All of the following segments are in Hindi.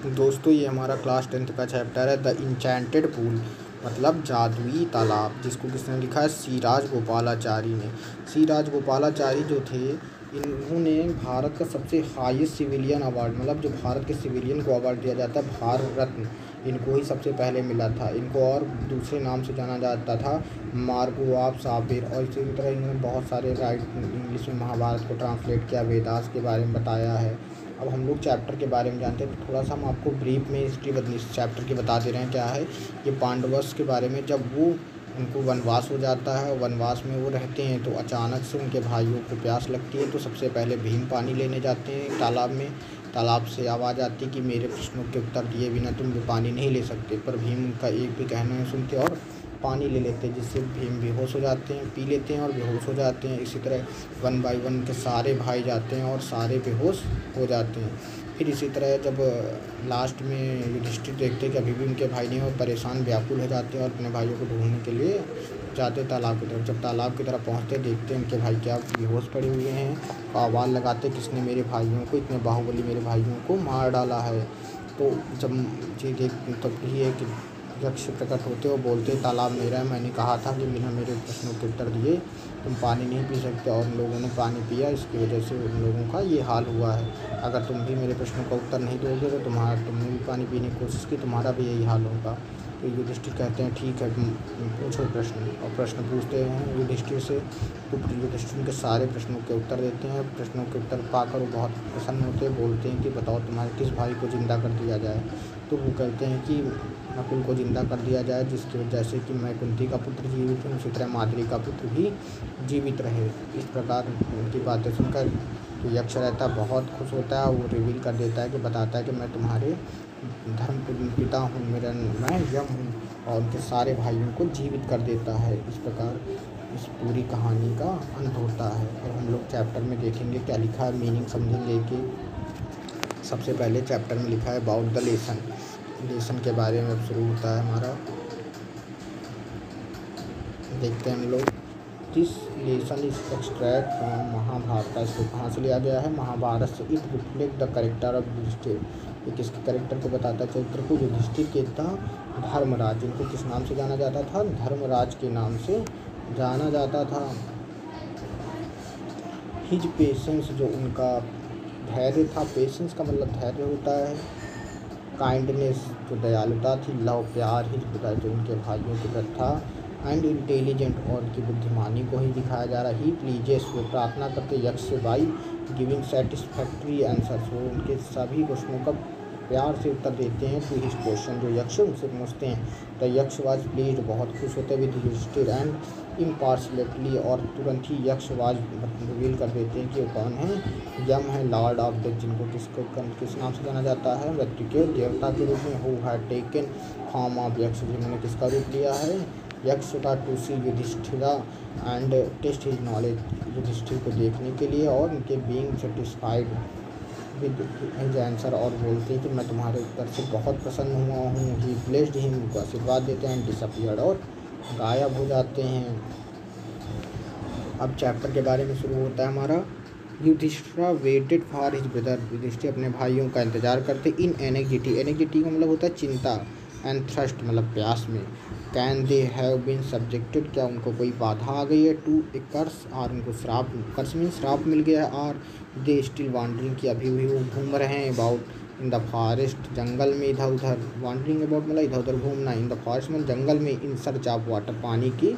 दोस्तों ये हमारा क्लास 10th का चैप्टर है द इंचेंटेड पूल, मतलब जादुई तालाब, जिसको किसने लिखा है? सी राजगोपालाचारी ने। सी राजगोपालाचारी जो थे, इन्होंने भारत का सबसे हाईएस्ट सिविलियन अवार्ड, मतलब जो भारत के सिविलियन को अवार्ड दिया जाता है भारत रत्न, इनको ही सबसे पहले मिला था। इनको और दूसरे नाम से जाना जाता था मार्गवाब साबिर। और इसी तरह इन्होंने बहुत सारे इंग्लिश में महाभारत को ट्रांसलेट किया, वेदास के बारे में बताया है। अब हम लोग चैप्टर के बारे में जानते हैं, तो थोड़ा सा हम आपको ब्रीफ में हिस्ट्री इस चैप्टर की बता दे रहे हैं। क्या है ये? पांडवस के बारे में। जब वो उनको वनवास हो जाता है, वनवास में वो रहते हैं, तो अचानक से उनके भाइयों को प्यास लगती है। तो सबसे पहले भीम पानी लेने जाते हैं तालाब में। तालाब से आवाज़ आती है कि मेरे प्रश्नों के उत्तर दिए बिना तुम पानी नहीं ले सकते। पर भीम उनका एक भी कहना नहीं सुनते और पानी ले लेते हैं, जिससे भीम बेहोश हो जाते हैं, पी लेते हैं और बेहोश हो जाते हैं। इसी तरह 1 बाय 1 के सारे भाई जाते हैं और सारे बेहोश हो जाते हैं। फिर इसी तरह जब लास्ट में युधिष्ठिर देखते हैं कि अभी भी उनके भाई नहीं, और परेशान व्याकुल हो जाते हैं और अपने भाइयों को ढूंढने के लिए जाते तालाब की तरफ। जब तालाब की तरफ पहुँचते देखते हैं उनके भाई क्या बेहोश पड़े हुए हैं, आवाज़ लगाते किसने मेरे भाइयों को, इतने बाहुबली मेरे भाइयों को मार डाला है। तो जब जी देख तब ही एक यक्ष प्रकट होते और बोलते तालाब मेरा है, मैंने कहा था कि बिना मेरे प्रश्नों के उत्तर दिए तुम पानी नहीं पी सकते। और उन लोगों ने पानी पिया, इसकी वजह से उन लोगों का ये हाल हुआ है। अगर तुम भी मेरे प्रश्नों का उत्तर नहीं दोगे तो तुमने भी पानी पीने की कोशिश की, तुम्हारा भी यही हाल होगा। तो युधिष्ठिर कहते हैं ठीक है, पूछो प्रश्न। और प्रश्न पूछते हैं युधिष्ठिर से, तो युधिष्ठिर उनके सारे प्रश्नों के उत्तर देते हैं। प्रश्नों के उत्तर पाकर वो बहुत प्रसन्न होते हैं, बोलते हैं कि बताओ तुम्हारे किस भाई को ज़िंदा कर दिया जाए। तो वो कहते हैं कि नकुल को ज़िंदा कर दिया जाए, जिसकी वजह से कि मैं कुंती का पुत्र जीवित हूँ, उसी तरह माद्री का पुत्र भी जीवित रहे। इस प्रकार उनकी बातें सुनकर तो यक्ष रहता बहुत खुश होता है। वो रिवील कर देता है कि बताता है कि मैं तुम्हारे धर्म पिता हूँ, मैं यम हूँ, और उनके सारे भाइयों को जीवित कर देता है। इस प्रकार इस पूरी कहानी का अंत होता है। और हम लोग चैप्टर में देखेंगे क्या लिखा है, मीनिंग समझेंगे कि सबसे पहले चैप्टर में लिखा है अबाउट द लेसन के बारे में अब शुरू होता है हमारा। देखते हैं हम लोग। This lesson is extract from Mahabharat. इसको कहाँ से लिया गया है? महाभारत से। It reflect the character of Yudhishthir. ये किसके करेक्टर को बताता है? चरित्र को। युधिष्ठिर के था धर्मराज, इनको किस नाम से जाना जाता था? धर्मराज के नाम से जाना जाता था। हिज पेशेंस, जो उनका धैर्य था, पेशेंस का मतलब धैर्य होता है। काइंडनेस, जो दयालुता थी। लव, प्यार। हिज ब्रदर, जो उनके भाइयों के प्रति था। एंड इंटेलिजेंट, और उनकी बुद्धिमानी को ही दिखाया जा रहा है। ही प्लीजेस, वो प्रार्थना करते यक्ष से बाई गिविंग सेटिस्फैक्ट्री आंसर्स, वो उनके सभी प्रश्नों का प्यार से उत्तर देते हैं। टू हिज क्वेश्चन, जो यक्ष उनसे पूछते हैं। द यक्ष वाज प्लीज्ड, बहुत खुश होते विद युधिष्ठिर एंड इम्पार्शलिटी, और तुरंत ही यक्ष वाज रिवील कर देते हैं कि वो कौन है? यम है, लॉर्ड ऑफ डेथ, जिनको किस नाम से जाना जाता है? मृत्यु के देवता के रूप में। Who had taken form of Yaksha, जिन्होंने किसका रूप लिया है? यक्ष का। To see Yudhishthira and test his knowledge, Yudhishthira को देखने के लिए और उनके being satisfied with his answer, और बोलते हैं कि मैं तुम्हारे उत्तर से बहुत प्रसन्न हुआ हूँ। ही ब्लेस्ड हिम, उनको आशीर्वाद देते हैं। डिसअपियर्ड, और गायब हो जाते हैं। अब चैप्टर के बारे में शुरू होता है हमारा। Yudhishthir waited for his brother, Yudhishthir अपने भाइयों का इंतजार करते इन एनेक्जिटी। एनेक्जिटी का मतलब होता है चिंता। एंड थ्रस्ट, मतलब प्यास में। Can they have been subjected, क्या उनको कोई बाधा आ गई है? टू ए कर्स, और उनको श्राप, कर्स मीन श्राप मिल गया है। और दे स्टिल वांडरिंग, की अभी भी वो घूम रहे हैं। अबाउट इन द फॉरेस्ट, जंगल में इधर उधर। वांडरिंग अबाउट मतलब इधर उधर घूमना। इन द फॉरेस्ट में जंगल में। इन सर्च ऑफ वाटर, पानी की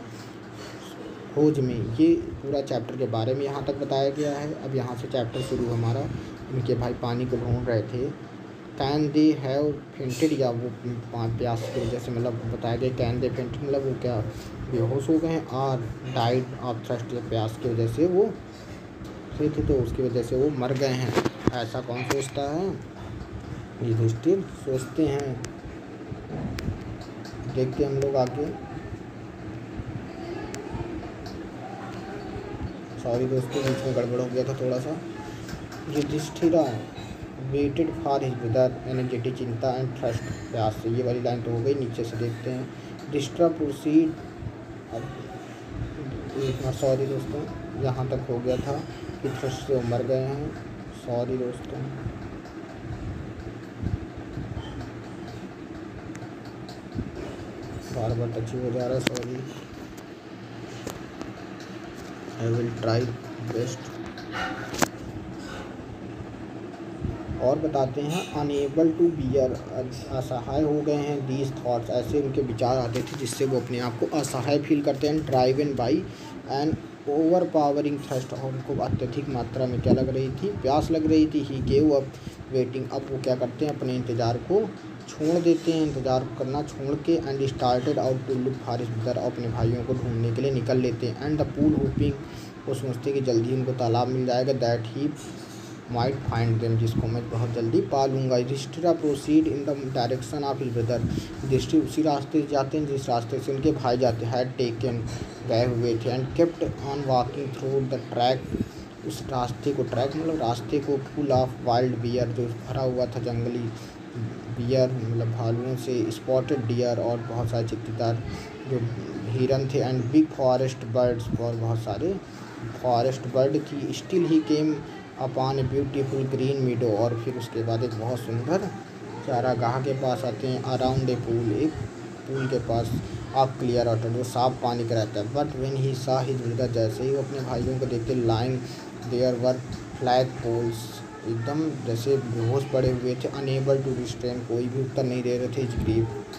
खोज में। ये पूरा चैप्टर के बारे में यहाँ तक बताया गया है। अब यहाँ से चैप्टर शुरू हमारा। इनके भाई पानी को ढूंढ रहे थे। कैन दे हैव फेंटेड, या वो प्यास की वजह से, मतलब बताया गया कैन दे फेंटेड मतलब वो क्या बेहोश हो गए हैं। और डाइड ऑफ थ्रस्ट, या प्यास की वजह से वो थे, तो उसकी वजह से वो मर गए हैं। ऐसा कौन सोचता है? युधिष्ठिर सोचते हैं। देखते हम लोग आगे। सॉरी दोस्तों, बीच में गड़बड़ हो गया था थोड़ा सा। Yudhishthira waited for his brother, energetic, चिंता एंड थ्रस्ट, प्यास से। ये वाली लाइन तो हो गई। नीचे से देखते हैं। डिस्ट्रा प्रोसीड, सॉरी दोस्तों, यहाँ तक हो गया था कि थ्रस्ट से मर गए हैं। सॉरी दोस्तों। बार बार टचिंग हो जा रहा है, sorry, I will try best. और बताते हैं अनेबल टू बियर, असहाय हो गए हैं, दीज थॉट्स, ऐसे उनके विचार आते थे जिससे वो अपने आप को असहाय फील करते हैं। Driven by an overpowering thirst, और उनको अत्यधिक मात्रा में क्या लग रही थी, प्यास लग रही थी। ही गेव अप वेटिंग, अब वो क्या करते हैं, अपने इंतज़ार को छोड़ देते हैं, इंतज़ार करना छोड़ के, and started out to look for his brother, अपने भाइयों को ढूंढने के लिए निकल लेते हैं। एंड द पूल होपिंग, वो सोचते कि जल्दी उनको तालाब मिल जाएगा, that he might find them, जिसको मैं बहुत जल्दी पा लूँगा। Yudhishthir proceed in the direction of his brother, Yudhishthir उसी रास्ते से जाते हैं जिस रास्ते से उनके भाई जाते हैं, हैड टेकन, गए हुए थे। And kept on walking through the track, उस रास्ते को, ट्रैक मतलब रास्ते को, फुल ऑफ वाइल्ड बियर, जो भरा हुआ था जंगली बियर मतलब भालुओं से, स्पॉटेड डियर, और बहुत सारे चित्तीदार जो हिरन थे। एंड बिग फॉरेस्ट बर्ड्स, और बहुत सारे फॉरेस्ट बर्ड थी। Still he came upon a beautiful green मीडो, और फिर उसके बाद एक बहुत सुंदर चारागाह के पास आते हैं। अराउंड ए पूल, एक पूल के पास, ऑफ क्लियर वाटर, जो साफ पानी का रहता है। बट व्हेन ही सा हिज ब्रदर, जैसे ही वो अपने भाइयों को देखते, lying there were flagpoles, एकदम जैसे बेहोश पड़े हुए थे। अनेबल टू रिस्ट्रेन, कोई भी उत्तर नहीं दे रहे थे इस ग्रीफ,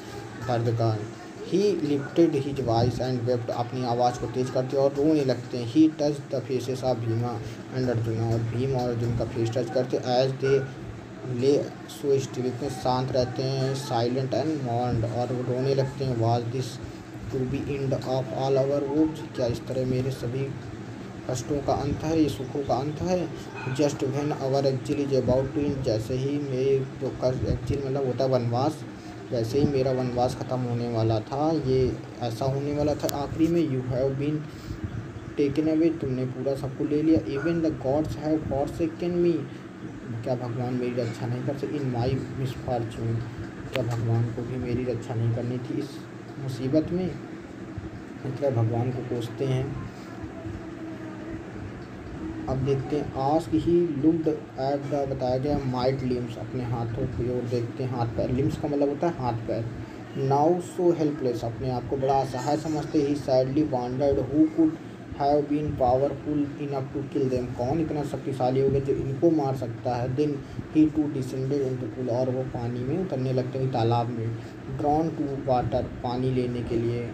दर्द का। He lifted his voice and wept, अपनी आवाज़ को तेज़ करते और रोने लगते हैं। He touch the faces of Bhima and Arjuna, और भीम और अर्जुन का फेस टच करते, as they lay so still, इतने शांत रहते हैं, साइलेंट एंड मॉर्न्ड, और रोने लगते हैं। Was this to be end of all our woes, क्या इस तरह मेरे सभी कष्टों का अंत है, ये सुखों का अंत है। Just when our actually is about to end, जैसे ही मेरे जो कष्ट एक्चुअली मतलब होता है वनवास, जैसे ही मेरा वनवास ख़त्म होने वाला था, ये ऐसा होने वाला था आखिरी में। You have been taken away, तुमने पूरा सबको ले लिया। Even the gods have forsaken me, क्या भगवान मेरी रक्षा नहीं कर सकते। इन माई मिसफॉर्च्यून, क्या भगवान को भी मेरी रक्षा नहीं करनी थी इस मुसीबत में। इतना भगवान को कोसते हैं। अब देखते हैं, ask he looked at the, बताया गया माइट लिम्स, अपने हाथों की ओर देखते हैं, हाथ पैर, लिम्स का मतलब होता है हाथ पैर। नाउ सो हेल्पलेस, अपने आप को बड़ा असहाय समझते ही। Sadly wondered who could have been powerful enough to kill them, कौन इतना शक्तिशाली हो गया जो इनको मार सकता है। Then he too descended into pool, और वो पानी में उतरने लगते हैं, तालाब में। ड्रॉन टू वाटर, पानी लेने के लिए।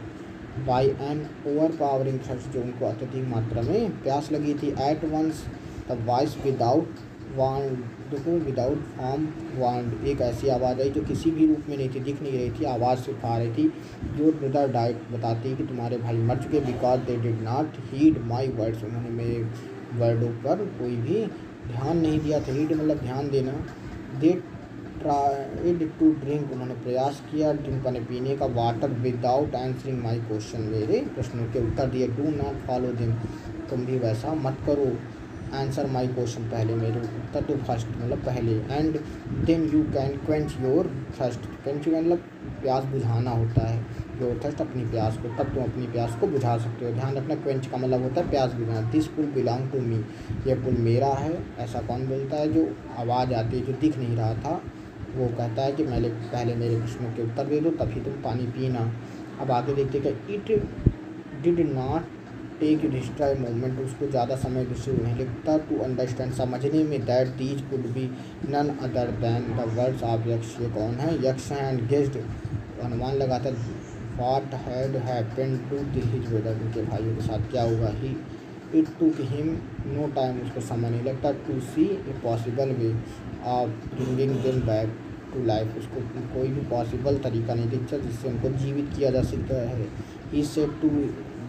By an overpowering thirst, जो उनको अत्यधिक मात्रा में प्यास लगी थी। At once the voice without wand, देखो विदाउट फॉर्म वांड, एक ऐसी आवाज़ आई जो किसी भी रूप में नहीं थी, दिख नहीं रही थी, आवाज़ सिर्फ आ रही थी। जो ब्रदर डाइट, बताती है कि तुम्हारे भाई मर चुके, because they did not heed my words, उन्होंने मेरे वर्डों पर कोई भी ध्यान नहीं दिया था। हीड मतलब ध्यान देना। दे ट्राइड टू ड्रिंक, उन्होंने प्रयास किया ड्रिंक पानी पीने का, water, without answering my question, मेरे प्रश्नों के उत्तर दिए। डू नॉट फॉलो देम, तुम भी वैसा मत करो। आंसर माई क्वेश्चन, पहले मेरे उत्तर दो, फर्स्ट मतलब पहले। And then you can quench your thirst, quench मतलब प्यास बुझाना होता है, योर थर्स्ट अपनी प्यास को, तब तुम अपनी प्यास को बुझा सकते हो। ध्यान रखना, क्वेंच का मतलब होता है प्यास बुझाना। This pool belong to me, यह पुल मेरा है, ऐसा कौन बोलता है, जो आवाज़ आती है, जो दिख नहीं रहा था, वो कहता है कि मैंने पहले मेरे प्रश्नों के उत्तर दे दो तभी तुम पानी पीना। अब आगे देखते कि it did not take Yudhishthir moment, उसको ज़्यादा समय दूसरे नहीं लगता टू अंडरस्टैंड, समझने में, that these could be none other than the words of Yaksha, ये कौन है, यक्ष हैं। एंड गेस्ड, अनुमान लगाता what had happened to his brother, उनके भाइयों के साथ क्या हुआ। He it took him no time, उसको समय नहीं लगता to see a possible way of bringing them back to life, उसको कोई भी पॉसिबल तरीका नहीं दिखता जिससे उनको जीवित किया जा सकता है। He said to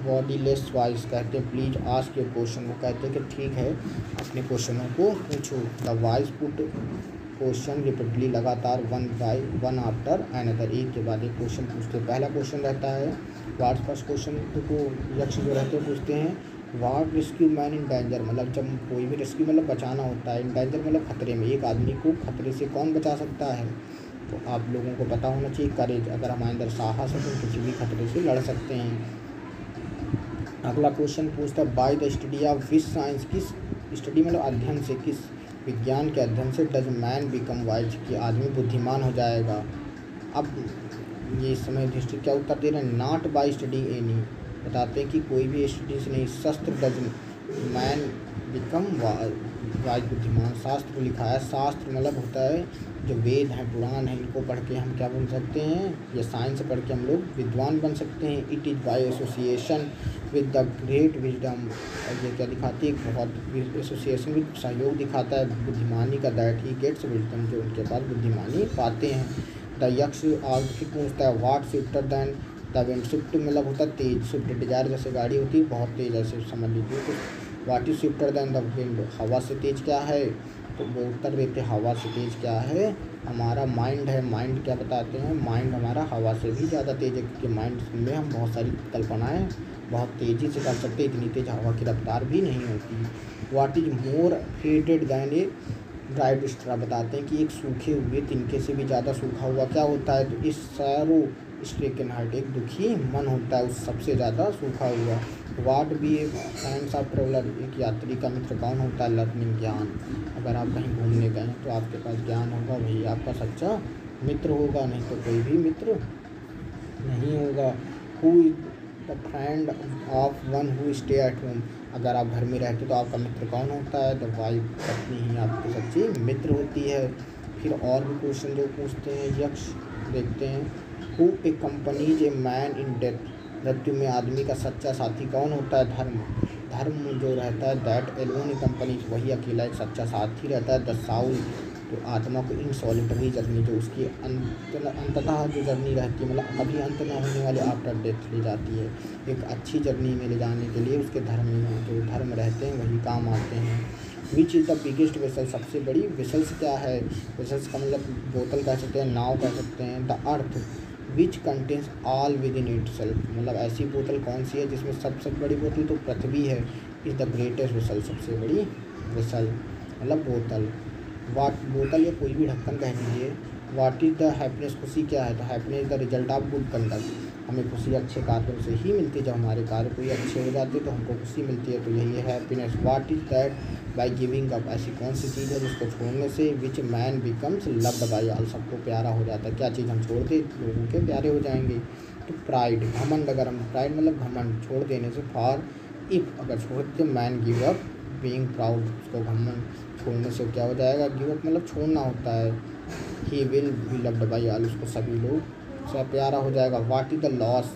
bodyless voice, कहते हैं प्लीज आस्क योर क्वेश्चन, वो कहते हैं कि ठीक है अपने क्वेश्चनों को पूछो। The voice put question repeatedly, लगातार, one by one after another, एक के बाद एक क्वेश्चन पूछते। पहला क्वेश्चन रहता है व्हाट फर्स्ट क्वेश्चन, तो यक्ष जो रहते हैं पूछते हैं what rescue man in danger, मतलब जब कोई भी रेस्क्यू मतलब बचाना होता है, इन डेंजर मतलब खतरे में, एक आदमी को खतरे से कौन बचा सकता है। तो आप लोगों को पता होना चाहिए करेज, अगर हमारे अंदर साहस है तो किसी भी खतरे से लड़ सकते हैं। अगला क्वेश्चन पूछता है by the study of which science, किस स्टडी मतलब अध्ययन से, किस विज्ञान के अध्ययन से डज मैन बिकम वाइज, कि आदमी बुद्धिमान हो जाएगा। अब ये इस समय युधिष्ठिर क्या उत्तर दे रहे हैं, नॉट बाई स्टडी एनी, बताते हैं कि कोई भी स्टडी से नहीं, शस्त्र डज मैन बिकम वाइज बुद्धिमान। शास्त्र को लिखा है, शास्त्र मतलब होता है जो वेद हैं पुराण हैं, इनको पढ़ के हम क्या बन सकते हैं, ये साइंस पढ़ के हम लोग विद्वान बन सकते हैं। It is by association with the great wisdom, और ये क्या दिखाती है, बहुत एसोसिएशन विद सहयोग दिखाता है बुद्धिमानी का, दैट ही गेट्स विजडम, जो उनके पास बुद्धिमानी पाते हैं। द यक्ष आगे फिर पूछता है, what swifter than the wind, swift मतलब होता है तेज, स्विफ्ट डिजायर जैसे गाड़ी होती है बहुत तेज, ऐसे समझ लीजिए। तो what is swifter than the wind, हवा से तेज क्या है, तो वो उत्तर देते हवा से तेज क्या है, हमारा माइंड है। माइंड क्या बताते हैं, माइंड हमारा हवा से भी ज़्यादा तेज है, क्योंकि माइंड में हम बहुत सारी कल्पनाएं बहुत तेज़ी से कर सकते हैं, इतनी तेज हवा की रफ्तार भी नहीं होती। What is more heated than a dried straw, बताते हैं कि एक सूखे हुए तिनके से भी ज़्यादा सूखा हुआ क्या होता है, तो इस सैरो स्ट्रेकन हार्ट, एक दुखी मन होता है उस सबसे ज़्यादा सूखा हुआ। वाट बी फ्रेंड्स ऑफ ट्रेवलर, एक यात्री का मित्र कौन होता है, लर्निंग ज्ञान, अगर आप कहीं घूमने गए तो आपके पास ज्ञान होगा वही आपका सच्चा मित्र होगा, नहीं तो कोई भी मित्र नहीं होगा। Who is the friend of one who stay at home, अगर आप घर में रहते तो आपका मित्र कौन होता है, तो वाइफ पत्नी ही आपकी सच्ची मित्र होती है। फिर और भी क्वेश्चन जो पूछते हैं यक्ष, देखते हैं। Who A companies a man in death, मृत्यु में आदमी का सच्चा साथी कौन होता है, धर्म, धर्म जो रहता है, दैट एलोन ए कंपनी, वही अकेला एक सच्चा साथी रहता है। द साउल, तो आत्मा को इन सॉलिटरी जर्नी, जो उसकी अंततः जो जर्नी रहती है, मतलब कभी अंत न होने वाले आफ्टर डेथ ले जाती है, एक अच्छी जर्नी में ले जाने के लिए उसके धर्म में जो धर्म रहते हैं वही काम आते हैं। Which is the biggest vessel, सबसे बड़ी वेसल्स क्या है, वेसल्स का मतलब बोतल कह सकते हैं, नाव कह सकते हैं। The earth which contains all with in it self, मतलब ऐसी बोतल कौन सी है जिसमें सबसे बड़ी बोतल तो पृथ्वी है। इज़ द ग्रेटेस्ट वेसल, सबसे बड़ी वेसल मतलब बोतल। वाट, बोतल या कोई भी ढक्कन कह दीजिए। वाट इज़ द हैप्पीनेस, खुशी क्या है, तो happiness the result of good conduct, हमें खुशी अच्छे कार्यों से ही मिलती है, जब हमारे कार्य कोई अच्छे हो जाते तो हमको खुशी मिलती है, तो यही है happiness. What is that by giving up, ऐसी कौन सी चीज़ है जिसको छोड़ने से which man becomes loved by all, सबको प्यारा हो जाता है, क्या चीज़ हम छोड़ दे लोगों के प्यारे हो जाएंगे। तो प्राइड, घमंड, अगर हम प्राइड मतलब घमंड छोड़ देने से, फॉर इफ़ अगर छोड़ देते man give up being proud, उसको घमंड छोड़ने से क्या हो जाएगा, गिव अप मतलब छोड़ना होता है। He will be loved by all, उसको सभी लोग से प्यारा हो जाएगा। वाट इज़ द लॉस,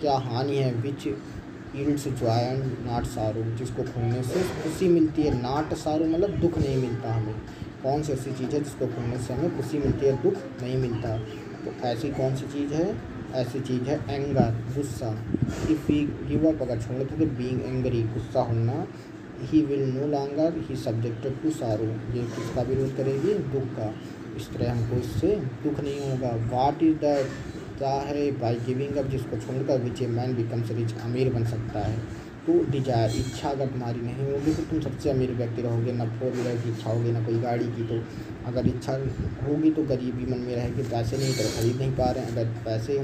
क्या हानि है, which yields Joy and not सारो, जिसको खोने से खुशी मिलती है, नॉट सारो मतलब दुख नहीं मिलता हमें, कौन सी ऐसी चीज़ है जिसको खोने से हमें खुशी मिलती है, दुख नहीं मिलता, तो ऐसी कौन सी चीज़ है, ऐसी चीज़ है एंगर, गुस्सा। इफ़ वी गिव अप, अगर छोड़ देते बीइंग एंग्री, गुस्सा होना। He will no longer he subjected to sorrow, ये किसका विरोध करेगी, दुख का, इस तरह हमको इससे दुख नहीं होगा। वाट इज़ दैट, क्या है, बाई गिविंग अप, जिसको छोड़कर विच ए मैन बिकम्स रिच, अमीर बन सकता है। तो डिजायर, इच्छा अगर तुम्हारी नहीं होगी तो तुम सबसे अमीर व्यक्ति रहोगे, ना 4 व्हीलर की इच्छा होगी ना कोई गाड़ी की, तो अगर इच्छा होगी तो गरीबी मन में रहेगी, पैसे नहीं तो खरीद नहीं पा रहे हैं। अगर पैसे,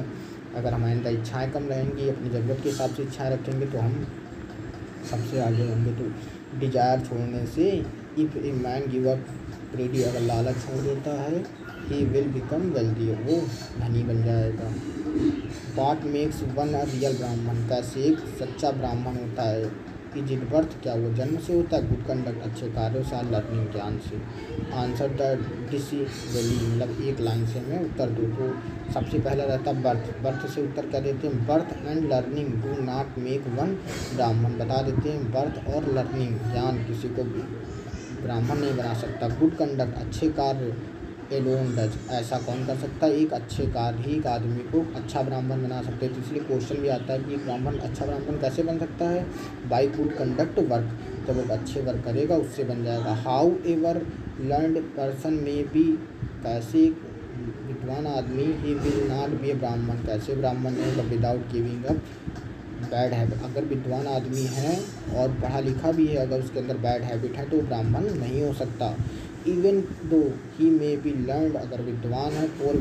अगर हमारे अंदर इच्छाएँ कम रहेंगी, अपनी ज़रूरत के हिसाब से इच्छाएँ रखेंगे तो हम सबसे आगे होंगे। तो डिजायर छोड़ने से, if a man give up ready, अगर लालच छोड़ देता है, ही विल बिकम वेल्दी, वो धनी बन जाएगा। वाट मेक्स वन अ रियल ब्राह्मण, कैसे एक सच्चा ब्राह्मण होता है। इज इट बर्थ, क्या वो जन्म से होता है, गुड कंडक्ट अच्छे कार्यों से, लर्निंग ज्ञान से। आंसर द डिसिवली, मतलब एक लाइन से हमें उत्तर दो, तो सबसे पहला रहता है बर्थ, बर्थ से उत्तर क्या देते हैं, birth and learning do not make one ब्राह्मण, बता देते हैं बर्थ और लर्निंग ज्ञान किसी को ब्राह्मण नहीं बना सकता। गुड कंडक्ट अच्छे कार्य, एलोन डज, ऐसा कौन कर सकता है, एक अच्छे कार्य ही एक आदमी को अच्छा ब्राह्मण बना सकते हैं। तो इसलिए क्वेश्चन भी आता है कि ब्राह्मण अच्छा ब्राह्मण कैसे बन सकता है, बाई गुड कंडक्ट वर्क, जब वो अच्छे वर्क करेगा उससे बन जाएगा। हाउ एवर लर्नड पर्सन में बी, कैसे विद्वान आदमी ही विल नॉट बी ए ब्राह्मण, कैसे ब्राह्मण नहीं होगा, without giving up bad habit, अगर विद्वान आदमी है और पढ़ा लिखा भी है, अगर उसके अंदर बैड हैबिट है तो ब्राह्मण नहीं हो सकता। Even though he may be learned, अगर विद्वान है फोर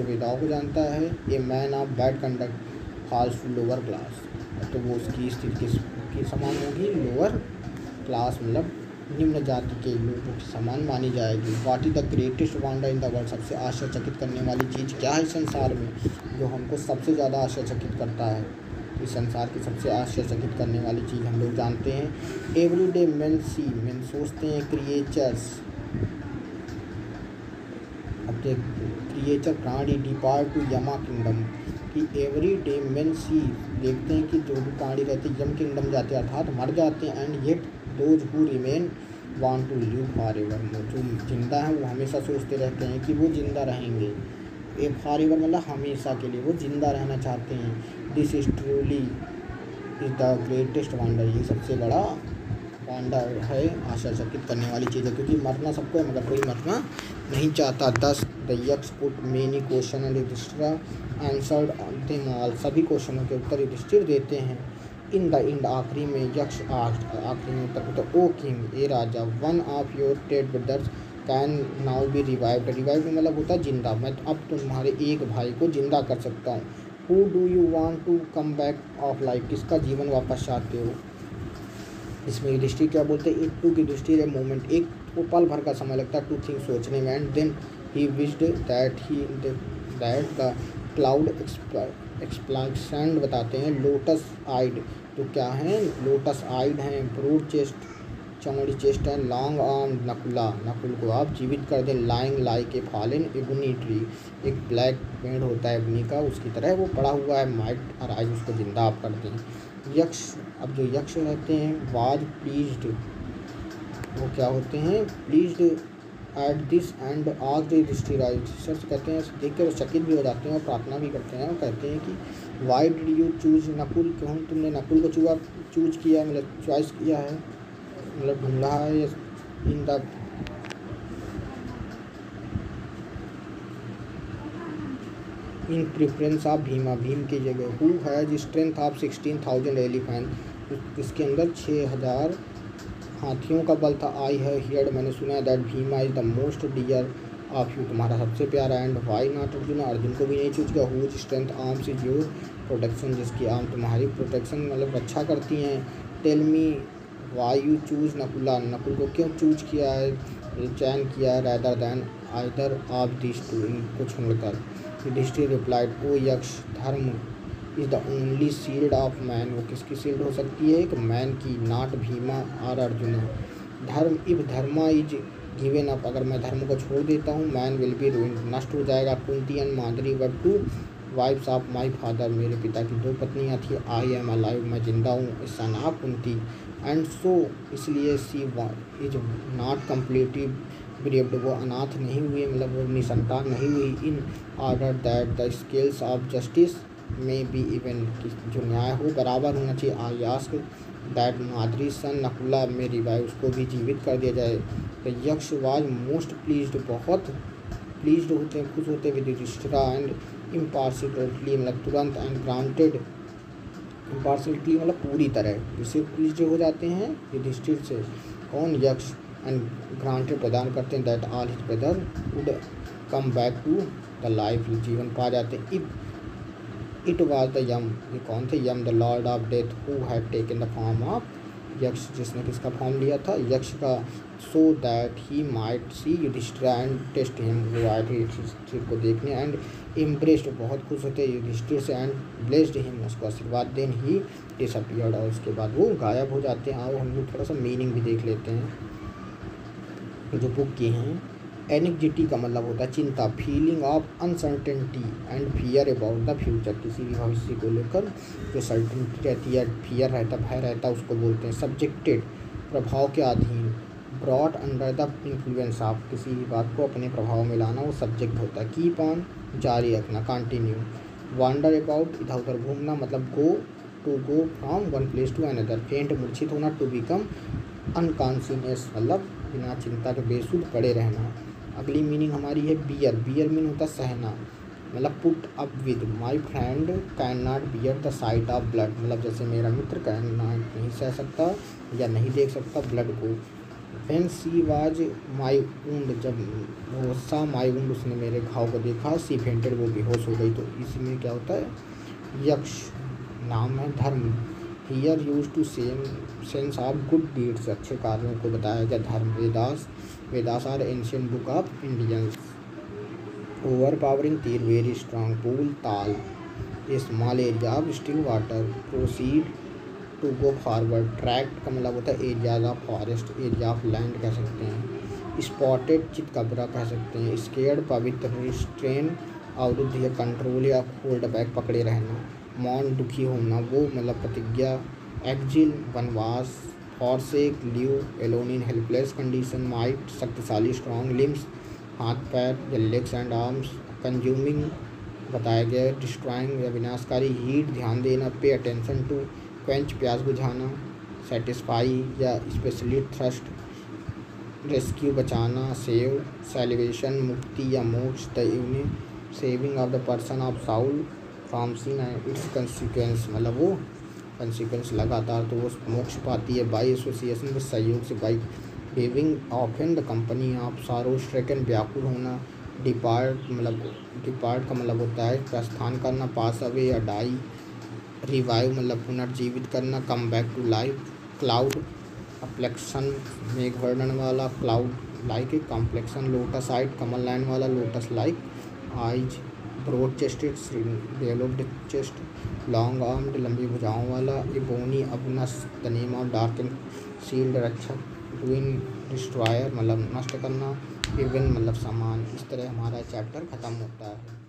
वेदाओं को जानता है, a man of bad conduct falls to lower class, तो वो उसकी स्थिति की समान होगी लोअर क्लास, मतलब निम्न जाति के लोगों के समान मानी जाएगी। What is the greatest wonder in the world, सबसे आश्चर्यचकित करने वाली चीज़ क्या है इस संसार में, जो हमको सबसे ज़्यादा आश्चर्यचकित करता है। इस संसार की सबसे आश्चर्यचकित करने वाली चीज़ हम लोग जानते हैं। एवरीडे मेन सी, मेन सोचते हैं क्रिएचर्स, अपने क्रिएचर प्राणी डिपार्ट टू यमा किंगडम, कि एवरी डे मेन सी, देखते हैं कि जो भी प्राणी रहते हैं यम किंगडम जाते हैं अर्थात मर जाते हैं। And yet those who remain want to live forever, जो जिंदा हैं वो हमेशा सोचते रहते हैं कि वो जिंदा रहेंगे। ए फॉर एवर मतलब हमेशा के लिए वो जिंदा रहना चाहते हैं। This is truly is the greatest wonder, ये सबसे बड़ा वंडर है, आश्चर्यचकित करने वाली चीज़ है, क्योंकि मरना सबको है मगर कोई मरना नहीं चाहता। Thus the Yaksha put many question and Yudhishthira answered them all, सभी क्वेश्चनों के उत्तर युधिष्ठिर देते हैं। इन द एंड, आखिरी में यक्ष आखिरी में उत्तर देता है, ओ किंग, ए राजा, one of your dead brothers can now be revived, revived मतलब होता है जिंदा, मैं अब तुम्हारे एक भाई को जिंदा कर सकता हूँ। Who do you want to come back of life, किसका जीवन वापस चाहते हो। इसमें युधिष्ठिर क्या बोलते हैं, इट टू की दृष्टि है मोमेंट, एक वो पल भर का समय लगता है टू थिंक सोचने में। And then he wished that the cloud एक्सप्लासेंड, बताते हैं लोटस आइड, तो क्या है लोटस आइड हैं, ब्रूड चेस्ट, चमड़ी चेस्ट है, लॉन्ग आर्म नकुला, नकुल को आप जीवित कर दें। Lying like a fallen ebony tree, एक ब्लैक पेड़ होता है एबनी का, उसकी तरह वो पड़ा हुआ है। माइट अराइज, उसको जिंदा आप कर दें। यक्ष, अब जो यक्ष रहते हैं वाज प्लीज्ड, वो क्या होते हैं प्लीज्ड एट दिस एंड आज युधिष्ठिर, युधिष्ठिर से कहते हैं, देख कर चकित भी हो जाते हैं और प्रार्थना भी करते हैं और कहते हैं कि why did you choose Nakul, क्यों तुमने नकुल को चूज किया, मतलब चॉइस किया है, मतलब ढूंढा है in the in preference of Bhima, Bhim की जगह। Who has strength of 16,000 elephant, इसके अंदर 6,000 हाथियों का बल था। आई है हियर्ड, मैंने सुना है that Bhima is the most dear of you, तुम्हारा सबसे प्यारा। And why not Arjun, Arjun को भी नहीं चूज किया। Whose strength arms is your protection, जिसकी आर्म तुम्हारी प्रोटेक्शन मतलब रक्षा करती हैं। Tell me why you choose Nakula, Nakul को क्यों चूज किया है, चयन किया है, rather than either of this two, इनको छोड़कर। Yudhishthira replied, O Yaksha, dharma is the only shield of man, वो किसकी शील्ड हो सकती है, एक मैन की, नॉट भीमा और अर्जुन। धर्म, if Dharma is given up, अगर मैं धर्म को छोड़ देता हूँ, मैन विल बी रूइंड, नष्ट हो जाएगा। Kunti and Madhuri were two wives of my father, मेरे पिता की 2 पत्नियाँ थी। आई एम अलाइव, मैं जिंदा हूँ, son of Kunti. And so, इसलिए सी इज नॉट कम्प्लीटली ब्रेव्ड, वो अनाथ नहीं हुई, मतलब वो निसंतान नहीं हुई। In order that the scales of justice में बी इवन, जो न्याय हो बराबर होना चाहिए। आई आस्क दैट माधुरी सन नकुला में रिवाइव, उसको भी जीवित कर दिया जाए। तो यक्ष वाज मोस्ट प्लीज्ड, बहुत प्लीज्ड होते हैं, खुश होते हैं विद युधिष्ठिर एंड इम्पार्शियलिटी, मतलब तुरंत, एंड ग्रांटेड, इम्पार्शियलिटी मतलब पूरी तरह, जिससे प्लीज्ड हो जाते हैं युधिष्ठिर से। कौन, यक्ष। एंड ग्रांटेड, प्रदान करते हैं, that all his brother would come back to the life, जीवन पा जाते हैं। इट वाज द यम, ये कौन थे, Yama the lord of death, who had taken the form of Yaksha, जिसने किसका फॉर्म लिया था, यक्ष का। So that he might see Yudhishthira and test him, वो आए थे युधिष्ठिर को देखने। एंड इम्प्रेस्ड, बहुत खुश होते युधिष्ठिर से। एंड ब्लेस्ड हिम, उसको आशीर्वाद। देन ही डिसअपीयर्ड, और उसके बाद वो गायब हो जाते हैं। आओ हम लोग थोड़ा सा मीनिंग भी देख लेते हैं जो बुक की हैं। एंग्जाइटी का मतलब होता है चिंता, feeling of uncertainty and fear about the future, किसी भी भविष्य को लेकर जो सर्टेनिटी रहती है, फियर रहता, भय रहता, उसको बोलते हैं। सब्जेक्टेड, प्रभाव के अधीन। Brought under the influence of, किसी भी बात को अपने प्रभाव में लाना, वो सब्जेक्ट होता है। कीप ऑन, जारी रखना, कंटिन्यू। वांडर अबाउट, इधर उधर घूमना, मतलब go, to go from one place to another. Faint, मूर्छित होना। टू बिकम अनकॉन्शियस, मतलब बिना चिंता के बेसुध पड़े रहना। अगली मीनिंग हमारी है बियर, बियर मीन होता है सहना, मतलब put up with. My friend can not bear the site of blood, मतलब जैसे मेरा मित्र कैन नॉट, नहीं सह सकता या नहीं देख सकता ब्लड को। When she was my wound, जब वो सा माई वुंड, उसने मेरे घाव को देखा। सी फेंटेड, वो बेहोश हो गई। तो इसमें क्या होता है, यक्ष नाम है। Dharma, here use to sense of good deeds, अच्छे कार्यों को बताया गया। Dharma, Vedas are ancient book of Indians. Overpowering तीर, वेरी स्ट्रॉन्ग पूल, ताल। A small area of still water, proceed to go forward. Tract का मतलब होता है areas of forest, area of land कह सकते हैं। स्पॉटेड चितकबरा कह सकते हैं। स्केर्ड पवित्र, रिस्ट्रेन अवरुद्ध या कंट्रोल या होल्ड बैक पकड़े रहना। मौन दुखी होना, वो मतलब प्रतिज्ञा। एक्जिल वनवास। Forsake leave alone in helpless condition. Might शक्तिशाली स्ट्रॉन्ग। लिम्स हाथ पैर या लेग्स एंड आर्म्स। कंज्यूमिंग बताया गया है। डिस्ट्रॉइंग या विनाशकारी। हीट ध्यान देना। Pay attention to. क्वेंच प्यास बुझाना। सेटिस्फाई या स्पेशली थ्रस्ट। रेस्क्यू बचाना। सेव सेलिवेशन मुक्ति या मोक्ष। The evening saving of the person of soul from sin and its consequence, मतलब वो कंसिक्वेंस लगातार तो वो मोक्ष पाती है। बाई एसोसिएशन में सहयोग से। By giving often the company of sorrow stricken, व्याकुल होना। डिपार्ट का मतलब होता है प्रस्थान करना। पास अवे या डाई। रिवाइव मतलब पुनर्जीवित करना। Come back to life. Cloud complexion मेघ वर्णन वाला। Cloud like a complexion. Lotus eyed कमल लाइन वाला। Lotus like eyes. Broad chested developed chest. Long armed लंबी भुजाओं वाला। इबोनी अबनस the name of dark and shield रक्षक। ट्विन डिस्ट्रॉयर मतलब नष्ट करना। इवन मतलब सामान। इस तरह हमारा चैप्टर ख़त्म होता है।